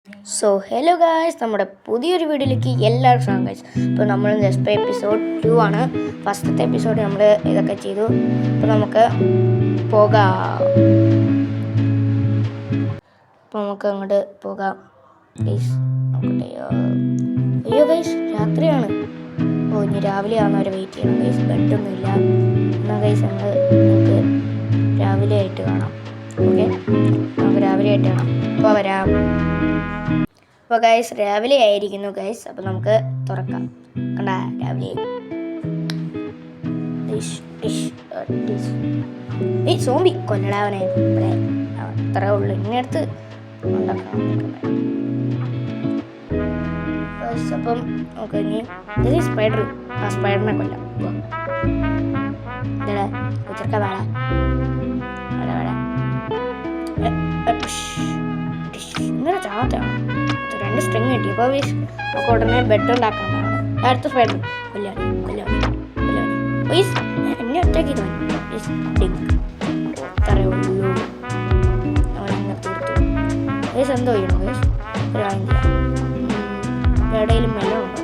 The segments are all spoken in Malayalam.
ഹലോ ഗായ്സ്, നമ്മുടെ പുതിയൊരു വീഡിയോയിലേക്ക് എല്ലാവർക്കും സ്വാഗതം ഗായ്സ്. ഇപ്പോൾ നമ്മൾ ജസ്റ്റ് എപ്പിസോഡ് 2 ആണ്. ഫസ്റ്റത്തെ എപ്പിസോഡ് നമ്മൾ ഇതൊക്കെ ചെയ്തു. അപ്പോൾ നമുക്ക് പോകാം. അപ്പോൾ നമുക്ക് അങ്ങോട്ട് പോകാം ഗൈസ്. അയ്യോ ഗൈസ്, രാത്രിയാണ്. ഇനി രാവിലെ ആവുന്നവരെ വെയിറ്റ് ചെയ്യണം ഗൈസ്. ബെഡൊന്നുമില്ല. എന്നാൽ ഗൈസ് നമുക്ക് രാവിലെ ആയിട്ട് കാണാം. ഓക്കെ, നമുക്ക് രാവിലെ ആയിട്ട് കാണാം. അപ്പോൾ വരാം. അപ്പോൾ ഗൈസ് രാവിലെ ആയിരിക്കുന്നു ഗൈസ്. അപ്പോൾ നമുക്ക് തുറക്കാം. കണ്ട, രാവിലെ ഈ സോംബി കൊല്ലടാവനെ ഇവിടെ അത്രേ ഉള്ളൂ. ഇങ്ങനടുത്ത് ഉണ്ടാക്കണം. അപ്പം നമുക്ക് ഇനി ഇത് സ്പൈഡർ, ആ സ്പൈഡറിനെ കൊല്ലാം. ഇതേ കുച്ചർക്ക വേള ഇങ്ങനെ ചാവത്താണ്. 2 സ്ട്രിങ് കിട്ടി. അപ്പോൾ നമുക്ക് ഉടനെ ബെഡ് ഉണ്ടാക്കാനാണ്. അടുത്ത സ്പൈഡർ കൊല്ലാടി എന്നെ ഒറ്റയ്ക്ക് അത്രയേ ഉള്ളൂ. അവനെന്നെ തീർത്തു. ഗൈസ് എന്തോ ചെയ്യണം ഗൈസ്? ഒരു കാര്യം ചെയ്യാം. എവിടെയെങ്കിലും മെലമുണ്ടോ?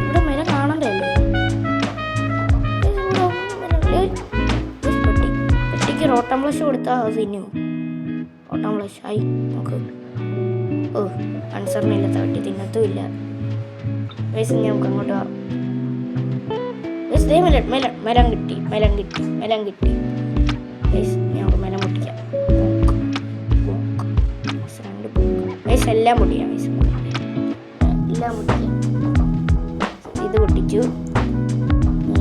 ഇവിടെ മെല കാണണ്ടല്ലേ? പെട്ടിക്ക് റോട്ടം ബ്ലഷ് കൊടുത്താൽ അത് തിന്നു. റോട്ടം ബ്ലഷ് ആയി നമുക്ക്. ആൻസറിനില്ലാത്ത വെട്ടി തിന്നത്തും ഇല്ല. വയസ്സ് നമുക്ക് അങ്ങോട്ട് പോവാം. മെലം കിട്ടി. നമുക്ക് മെലം പൊട്ടിക്കാം. എല്ലാം പൊട്ടിക്കാം. എല്ലാം പൊട്ടിക്കാം. ഇത് പൊട്ടിച്ചു,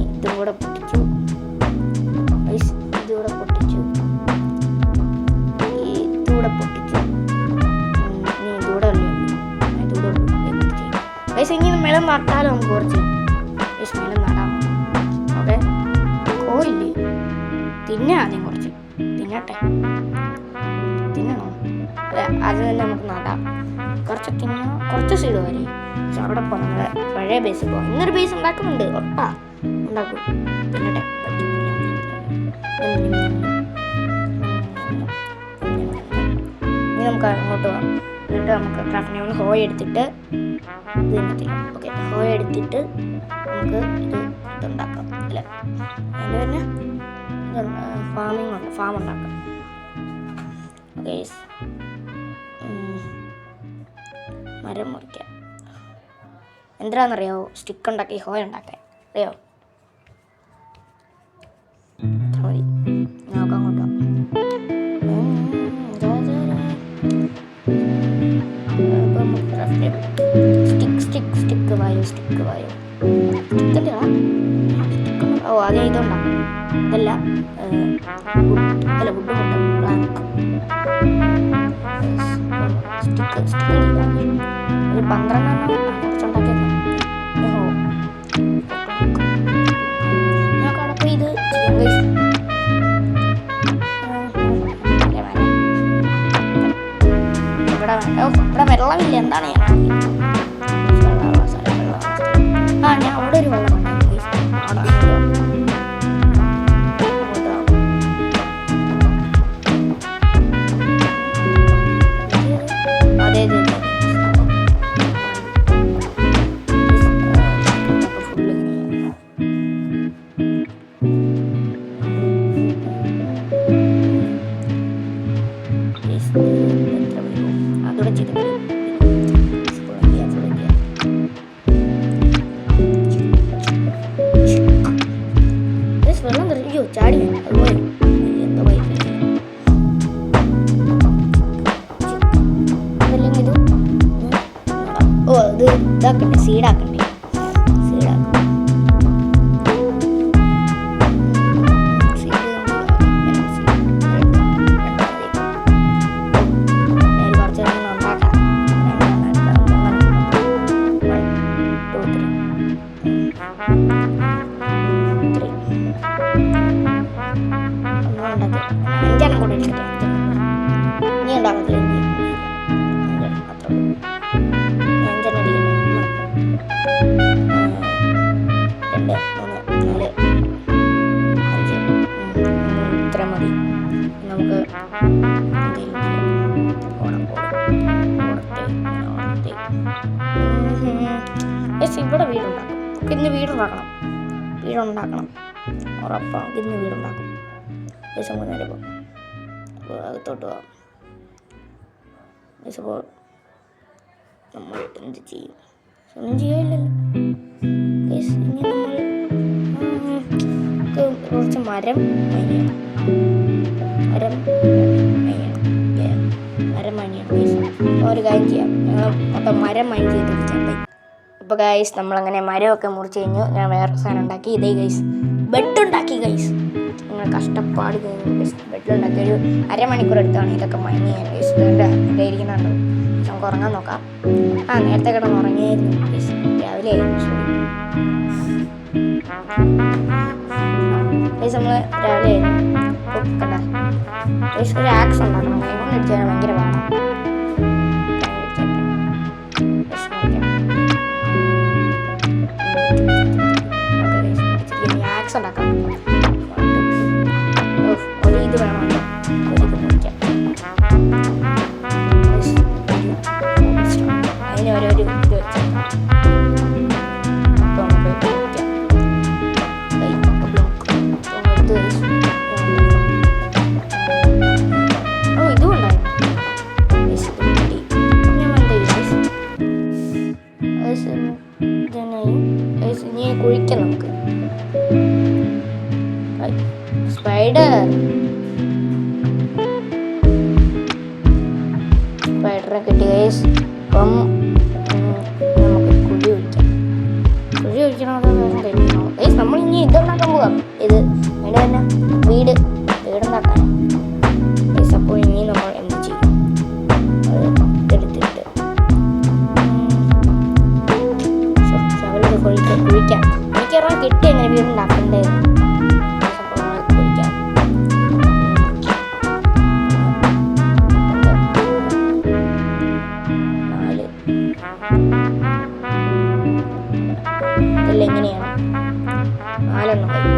ഇതും കൂടെ പൊട്ടിച്ചു, ഇതുകൂടെ പൊട്ടിച്ചു, ഇതുകൂടെ പൊട്ടിച്ചു. ഇനി ഇതുകൂടെ ഇങ്ങനെ മെലം നട്ടാലോ? നമുക്ക് കുറച്ച് മെലം നടാം. ഓക്കെ, കോയില്ലേ തിന്നാ? ആദ്യം കുറച്ച് തിന്നണോ? അത് തന്നെ നമുക്ക് നടാം. കുറച്ച് സീഡ് വരെ. പക്ഷെ അവിടെ പോകുന്നത് പഴയ ബേസ് പോകാം. ഇന്നൊരു ബേസ് ഉണ്ടാക്കുന്നുണ്ട്. ഉണ്ടാക്കും. തിന്നട്ടെ. ഇനി നമുക്ക് അങ്ങോട്ട് പോകാം. എന്നിട്ട് നമുക്ക് ക്രാഫ്റ്റിനെ ഒന്ന് ഹോയ് എടുത്തിട്ട് ഇത് തിന്നത്തില്ല. ഓക്കെ, ഹോയ് എടുത്തിട്ട് നമുക്ക് ഇതുണ്ടാക്കാം. അല്ല, അതിന് തന്നെ ഫാം ഉണ്ടാക്കാം. ഓക്കെ, മരം മുറിക്കാം. എന്തിനാണെന്നറിയാവോ? സ്റ്റിക്ക് ഉണ്ടാക്കി ഹോയ് ഉണ്ടാക്കാൻ. അറിയോ? മതി. നമുക്ക് അങ്ങോട്ട് സ്റ്റിക്ക് വായോ. ആദ്യം ഇതുണ്ടാക്കാം. ഇതല്ല, വുഡും ഉണ്ട്. സ്റ്റിക്ക് ഒരു 12 കുറച്ചുണ്ടാക്കി. ഞങ്ങൾക്കടപ്പം ഇത് ഇവിടെ വെള്ളമില്ല. എന്താണ് ഞാൻ അവിടെ ഒരു വെള്ളം ഉണ്ടാക്കി. അതെ അതോടെ ചെയ്ത് വെള്ളം തെറിയോ? ചാടി അതുപോലെ എന്തോ ഇത് ഇതാക്കണ്ടേ? സീഡാക്കണ്ടേ? അഞ്ചെണ്ണം കൂടെ എടുത്തിട്ട് നീ ഉണ്ടാക്കത്തില്ല. അത്ര 5 അടിക്കട്ടെ. 2, 3, 4, 5 ഇത്ര മതി. നമുക്ക് ഇവിടെ വീടുണ്ടാക്കും. ഇന്ന് വീടുണ്ടാക്കണം ഉറപ്പാണ്. ഇന്ന് വീടുണ്ടാക്കും. നേരം അപ്പോൾ അകത്തോട്ട് പോകാം. അപ്പോൾ നമ്മൾ എന്ത് ചെയ്യും? ഒന്നും ചെയ്യാനില്ലല്ലോ. ഇനി നമ്മൾ കുറച്ച് മരം മണിയാണ്. ഒരു കാര്യം ചെയ്യാം, ഞങ്ങൾ അപ്പം മരം മൈൻ ചെയ്തിട്ട് ചേട്ടായി. അപ്പോൾ ഗൈസ് നമ്മളങ്ങനെ മരമൊക്കെ മുറിച്ച് കഴിഞ്ഞു. ഞാൻ വേറെ സാധനം ഉണ്ടാക്കി. ഇതേ ഗൈസ് ബെഡ് ഉണ്ടാക്കി. ഗൈസ് നിങ്ങൾ കഷ്ടപ്പാട് ബെഡിലുണ്ടാക്കി ഒരു അരമണിക്കൂർ എടുത്താണ് ഇതൊക്കെ മൈൻ ചെയ്യാൻ. ഗൈസ് ഇവിടെ ഇരിക്കുന്നുണ്ട്. നമുക്ക് ഉറങ്ങാൻ നോക്കാം. നേരത്തെ കിടന്ന് ഉറങ്ങിയായിരുന്നു ഗൈസ്. രാവിലെ ആയിരുന്നു. ഗൈസ് നമ്മൾ രാവിലെ ആയിരുന്നു. കണ്ട ഗൈസ് ഒരു ആക്സ് ഉണ്ടാക്കണം. കൈകൊണ്ട് അടിച്ചാൽ ഭയങ്കര പാടാണ്. ആക്സ് ഉണ്ടാക്കാം. ഒരു ഇത് വേണം. അതിന് ഓരോരു ഇത് വെച്ചാൽ കുഴിക്കാം നമുക്ക്. സ്പൈഡറെ കിട്ടി ഗൈസ്. അപ്പം നമുക്ക് കുഴി ഒഴിക്കണം. ഗൈസ് നമ്മൾ ഇനി ഇതുണ്ടാക്കാൻ പോകാം. ഇത് അതിൻ്റെ തന്നെ വീടുണ്ടാക്കാൻ ഗൈസ്. അപ്പോൾ ഇനി നമ്മൾ എന്ത് ചെയ്യും? അത് എടുത്തിട്ട് കുഴിക്കാം. എനിക്കറിയാൻ കിട്ടി എങ്ങനെ വീടുണ്ടാക്കണ്ടേ. ഇതെല്ലാം എങ്ങനെയാണ്? 4 5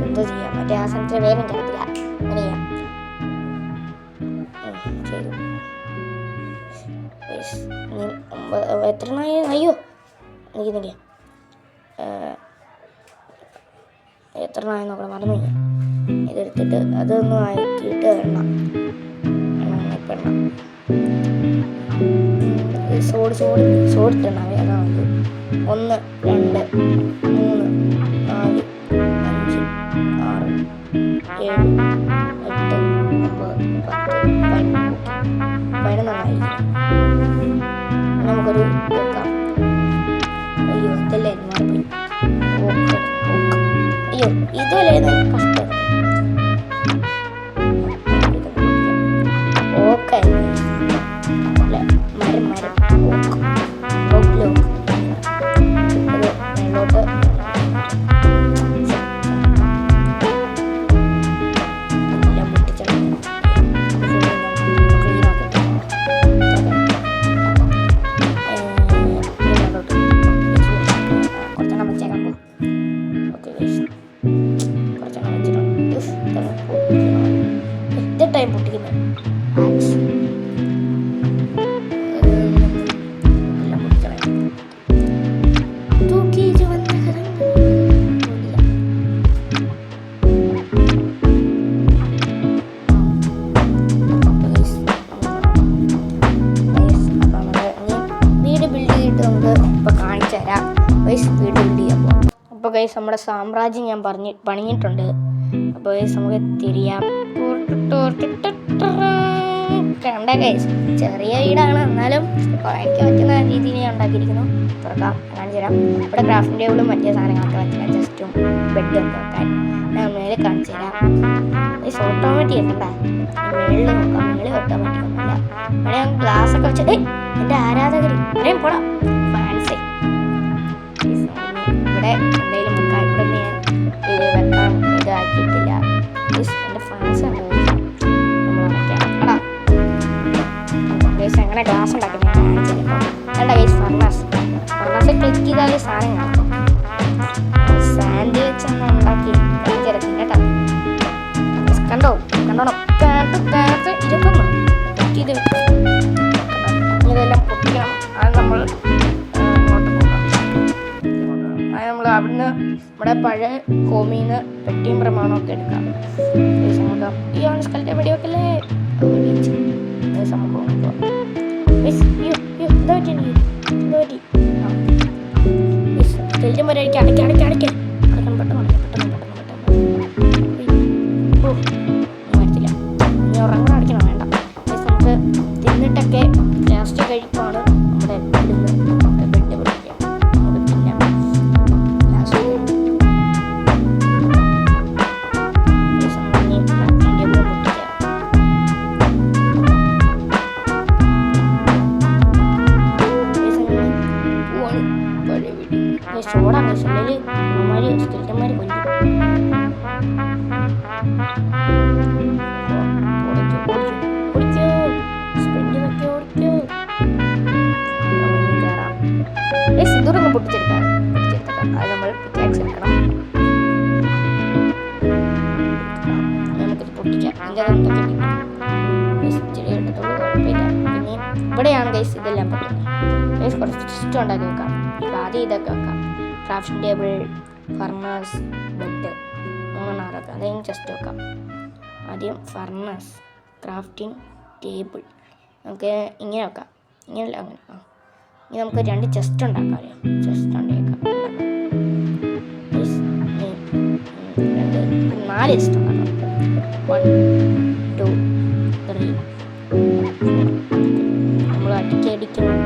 എന്തോ ചെയ്യാം. മറ്റേ ആ സ്ഥലത്തിന് വേഗം കിടക്കില്ല. അങ്ങനെ ചെയ്യാം. എത്ര നായ? അയ്യോ നിൽക്കുന്നില്ല. എത്ര നായ നോക്കണം, മറന്നു. ഇതെടുത്തിട്ട് അതൊന്നും ആക്കിയിട്ട് എണ്ണ സോടിട്ടുണ്ടാവേ. അതാണ് 1 2 3 4 5 6 7 8 9 10 11 നമുക്കൊരു വെക്കാം. അയ്യോ ഇതല്ലേ മാറിപ്പോയി. അയ്യോ ഇതുവല്ലേ കഷ്ടം. ഓക്കെ മരം ഓക്കിലോ അത് മേലോട്ട് എല്ലാം പൊട്ടിച്ചെടുക്കും. കുറച്ചെണ്ണം വെച്ചേക്കാൻ പോകും. ഓക്കെ കുറച്ചെണ്ണം വെച്ചിട്ടുണ്ട്. ടൈം പൊട്ടിക്കുന്നത് അപ്പോൾ ഗൈസ് നമ്മുടെ സാമ്രാജ്യം ഞാൻ പണിഞ്ഞിട്ടുണ്ട്. അപ്പോൾ ഗൈസ് നമുക്ക് തിരിയാം. കണ്ട ഗൈസ് ചെറിയ വീടാണ്, എന്നാലും എനിക്ക് പറ്റുന്ന രീതിയിൽ ഞാൻ ഉണ്ടാക്കിയിരിക്കുന്നു. തുറക്കാം, കാണിച്ചു തരാം. ഇവിടെ ക്രാഫ്റ്റിംഗ് ടേബിളും മറ്റേ സാധനങ്ങളൊക്കെ വെച്ചാൽ ജസ്റ്റും ബെഡും ഒക്കെ വെക്കാൻ ഞാൻ മേലെ കാണിച്ചു തരാം. ഗൈസ് ഓട്ടോമാറ്റിക് കണ്ട മേളിൽ നോക്കാം. മേളിൽ ഓട്ടോമാറ്റിക് ഒന്നുമില്ല. ഇവിടെ ഞാൻ ഗ്ലാസ് ഒക്കെ വെച്ചിട്ട് എൻ്റെ ആരാധകർ അറിയാൻ പോടാം ഫാൻസി. ഇവിടെ എന്തെങ്കിലും വെക്കാം. ഇവിടെ ഞാൻ ഇത് വെക്കാൻ ഇതാക്കിയിട്ടില്ല. എൻ്റെ ഫ്രണ്ട്സ് ഉണ്ട് നമ്മൾ ഉറക്കാം. എടാ ഗൈസ് എങ്ങനെ ഗ്ലാസ് ഉണ്ടാക്കി ഞാൻ കാണിച്ചില്ല. വേണ്ട ഗൈസ് ഫർണാസ് ക്ലിക്ക് ചെയ്താൽ സാധനം കാണും. സാൻഡ് വെച്ചാണ് ഉണ്ടാക്കി കാണിച്ചിരത്തില്ല കേട്ടോ. കണ്ടോണം 21 ക്ലിക്ക് ചെയ്ത് ഇതെല്ലാം പൊട്ടിക്കണം. അത് നമ്മൾ ഇങ്ങോട്ട് പോകാം. അത് നമ്മൾ അവിടുന്ന് നമ്മുടെ പഴയ ഹോമിന്ന് പെട്ടിയും പ്രമാണമൊക്കെ എടുക്കാം. നോക്കാം ഈ ഓൺസ്കലിൻ്റെ വെടി വെക്കല്ലേ സംഭവം വരെ അടയ്ക്കാൻ പറ്റില്ല. ഇനി ഉറങ്ങാൻ അടിക്കണം വേണ്ട. നമുക്ക് തിന്നിട്ടൊക്കെ ലാസ്റ്റ് കഴിപ്പാണ് നമ്മുടെ ബെഡ് പൊട്ടിക്കുക. നമുക്ക് തിന്നാം ലാസ്റ്റ് ചോടാണ് ചെല്ലിൽ അമ്മമാര് സ്കെൽറ്റന്മാർ കൊല്ലും. സിന്ദൂരൊന്ന് പൊട്ടിച്ചെടുക്കാം. അത് നമ്മൾ പിക്കാക്സ് എടുക്കണം. നമുക്കിത് പൊട്ടിക്കാം. അതിൻ്റെ ചെറിയ എടുത്തോളൂ, കുഴപ്പമില്ല. പിന്നെ ഇവിടെയാണ് ഗൈസ് ഇതെല്ലാം പറ്റുന്നത്. ഗൈസ് കുറച്ച് സിസ്റ്റം ഉണ്ടാക്കി വെക്കാം. ഇപ്പം ആദ്യം ഇതൊക്കെ വെക്കാം. ക്രാഫ്റ്റിംഗ് ടേബിൾ, ഫർണസ്, ബെഡ് 3 വെക്കാം. അത് കഴിഞ്ഞ് ചെസ്റ്റ് വെക്കാം. ആദ്യം ഫർണസ്, ക്രാഫ്റ്റിംഗ് ടേബിൾ നമുക്ക് ഇങ്ങനെ വെക്കാം. ഇങ്ങനെയല്ല അങ്ങനെ. ഇനി നമുക്ക് 2 ചെസ്റ്റ് ഉണ്ടാക്കാം. അറിയാം ചെസ്റ്റ് ഉണ്ടാക്കാം. 4 ചെസ്റ്റ് ഉണ്ടാക്കാം. 1 2 3 നമ്മൾ അടിക്കണം.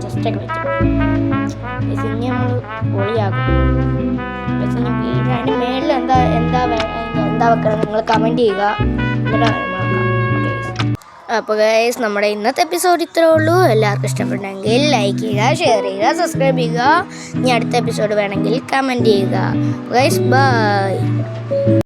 ചെസ്റ്റൊക്കെ വെച്ചു. ഇനി നമ്മൾ പൊളിയാകും. അതിൻ്റെ മേളിൽ എന്താ വെക്കണം നിങ്ങൾ കമൻറ്റ് ചെയ്യുക. എന്നിട്ടാണ് അപ്പോൾ ഗൈസ് നമ്മുടെ ഇന്നത്തെ എപ്പിസോഡ് ഇത്രേ ഉള്ളൂ. എല്ലാവർക്കും ഇഷ്ടപ്പെട്ടെങ്കിൽ ലൈക്ക് ചെയ്യുക, ഷെയർ ചെയ്യുക, സബ്സ്ക്രൈബ് ചെയ്യുക. ഇനി അടുത്ത എപ്പിസോഡ് വേണമെങ്കിൽ കമൻറ്റ് ചെയ്യുക. Guys bye.